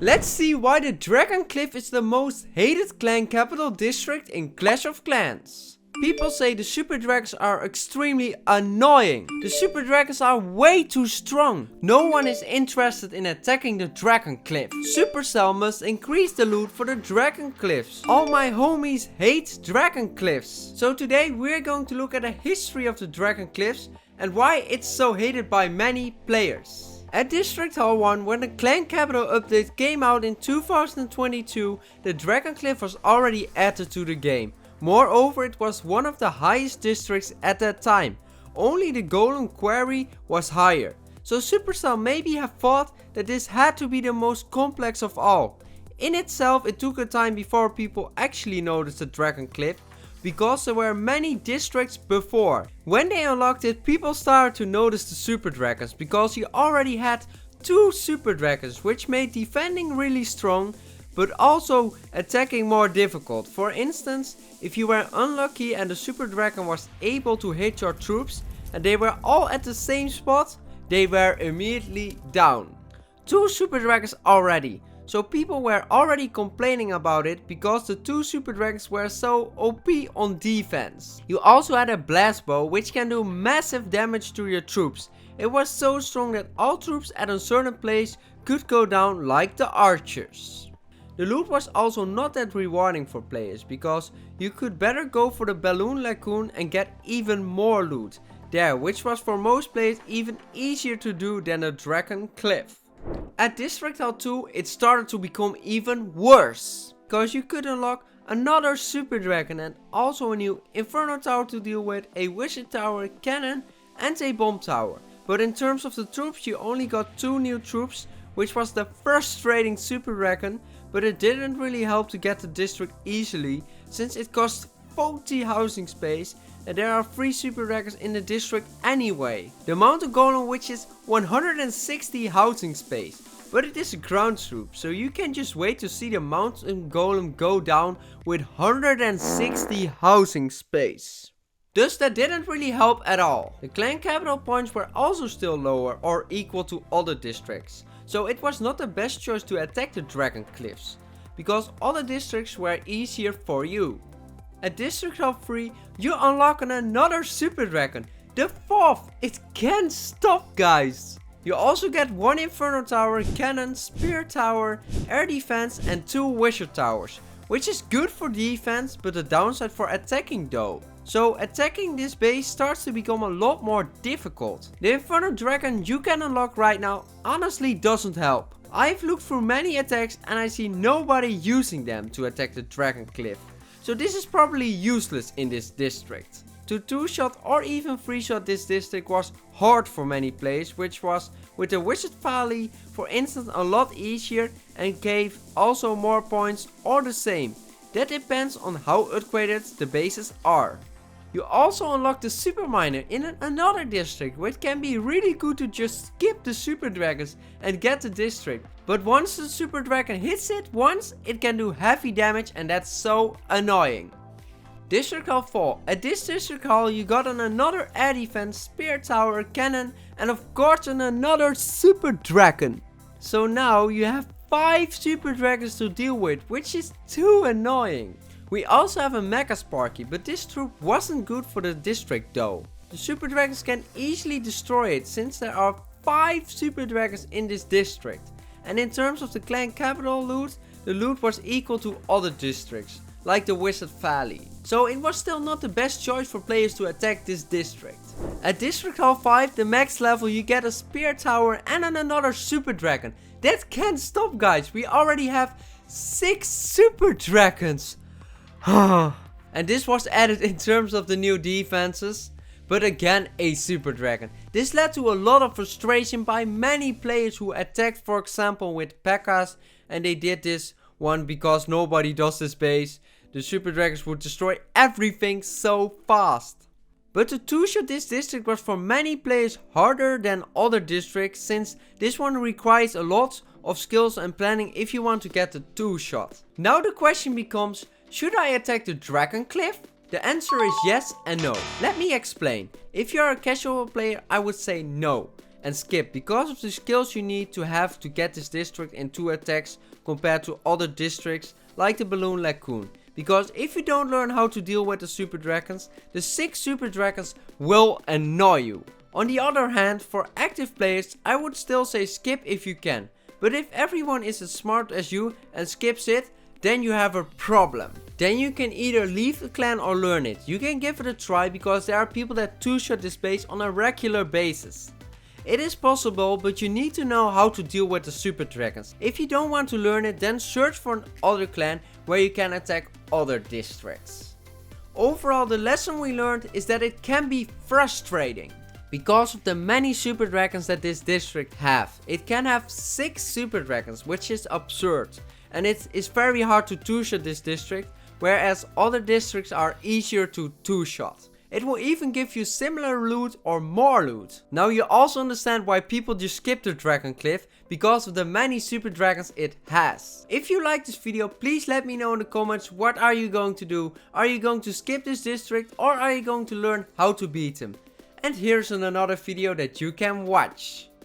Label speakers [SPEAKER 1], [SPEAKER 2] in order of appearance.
[SPEAKER 1] Let's see why the Dragon Cliff is the most hated clan capital district in Clash of Clans. People say the super dragons are extremely annoying. The super dragons are way too strong. No one is interested in attacking the Dragon Cliff. Supercell must increase the loot for the Dragon Cliffs. All my homies hate Dragon Cliffs. So today we're going to look at the history of the Dragon Cliffs and why it's so hated by many players. At District Hall 1, when the Clan Capital update came out in 2022, the Dragon Cliff was already added to the game. Moreover, it was one of the highest districts at that time. Only the Golem Quarry was higher. So Supercell maybe have thought that this had to be the most complex of all. In itself, it took a time before people actually noticed the Dragon Cliff, because there were many districts before. When they unlocked it, people started to notice the super dragons, because you already had 2 super dragons, which made defending really strong, but also attacking more difficult. For instance, if you were unlucky and the super dragon was able to hit your troops and they were all at the same spot, they were immediately down. 2 super dragons already. So people were already complaining about it because the 2 super dragons were so OP on defense. You also had a blast bow which can do massive damage to your troops. It was so strong that all troops at a certain place could go down like the archers. The loot was also not that rewarding for players because you could better go for the balloon lagoon and get even more loot there, which was for most players even easier to do than the Dragon Cliff. At District Hall 2 it started to become even worse, because you could unlock another super dragon and also a new inferno tower to deal with, a wizard tower, cannon and a bomb tower. But in terms of the troops, you only got 2 new troops, which was the frustrating super dragon, but it didn't really help to get the district easily since it cost 40 housing space and there are 3 super dragons in the district anyway. The mountain golem, which is 160 housing space, but it is a ground troop, so you can just wait to see the mountain golem go down with 160 housing space. Thus that didn't really help at all. The clan capital points were also still lower or equal to other districts, so it was not the best choice to attack the Dragon Cliffs, because other districts were easier for you. At District Hall 3, you unlock another super dragon, the 4th. It can't stop, guys. You also get 1 inferno tower, cannon, spear tower, air defense and 2 wizard towers, which is good for defense but the downside for attacking though. So attacking this base starts to become a lot more difficult. The inferno dragon you can unlock right now honestly doesn't help. I've looked through many attacks and I see nobody using them to attack the Dragon Cliff. So this is probably useless in this district. To 2-shot or even 3-shot this district was hard for many players, which was with the Wizard Valley for instance a lot easier and gave also more points or the same. That depends on how upgraded the bases are. You also unlock the Super Miner in another district, which can be really good to just skip the super dragons and get the district. But once the super dragon hits it once, it can do heavy damage and that's so annoying. District Hall 4. At this District Hall you got another air defense, spear tower, cannon and of course another super dragon. So now you have 5 super dragons to deal with, which is too annoying. We also have a Mega Sparky, but this troop wasn't good for the district though. The super dragons can easily destroy it since there are 5 super dragons in this district. And in terms of the clan capital loot, the loot was equal to other districts, like the Wizard Valley. So it was still not the best choice for players to attack this district. At District Hall 5, the max level, you get a spear tower and another super dragon. That can't stop, guys. We already have 6 super dragons. And this was added in terms of the new defenses. But again, a super dragon. This led to a lot of frustration by many players who attacked, for example with P.E.K.K.A.s, and they did this one because nobody does this base. The super dragons would destroy everything so fast. But to 2-shot this district was for many players harder than other districts, since this one requires a lot of skills and planning if you want to get the 2-shot. Now the question becomes, should I attack the Dragon Cliff? The answer is yes and no. Let me explain. If you are a casual player, I would say no. and skip because of the skills you need to have to get this district in 2 attacks compared to other districts like the Balloon Lagoon. Because if you don't learn how to deal with the super dragons, the 6 super dragons will annoy you. On the other hand, for active players, I would still say skip if you can. But if everyone is as smart as you and skips it, then you have a problem. Then you can either leave the clan or learn it. You can give it a try because there are people that two-shot this base on a regular basis. It is possible, but you need to know how to deal with the super dragons. If you don't want to learn it, then search for another clan where you can attack other districts. Overall, the lesson we learned is that it can be frustrating. Because of the many super dragons that this district have. It can have 6 super dragons, which is absurd. And it is very hard to two-shot this district, whereas other districts are easier to two-shot. It will even give you similar loot or more loot. Now you also understand why people just skip the Dragon Cliff, because of the many super dragons it has. If you like this video, please let me know in the comments what are you going to do. Are you going to skip this district or are you going to learn how to beat him? And here's another video that you can watch.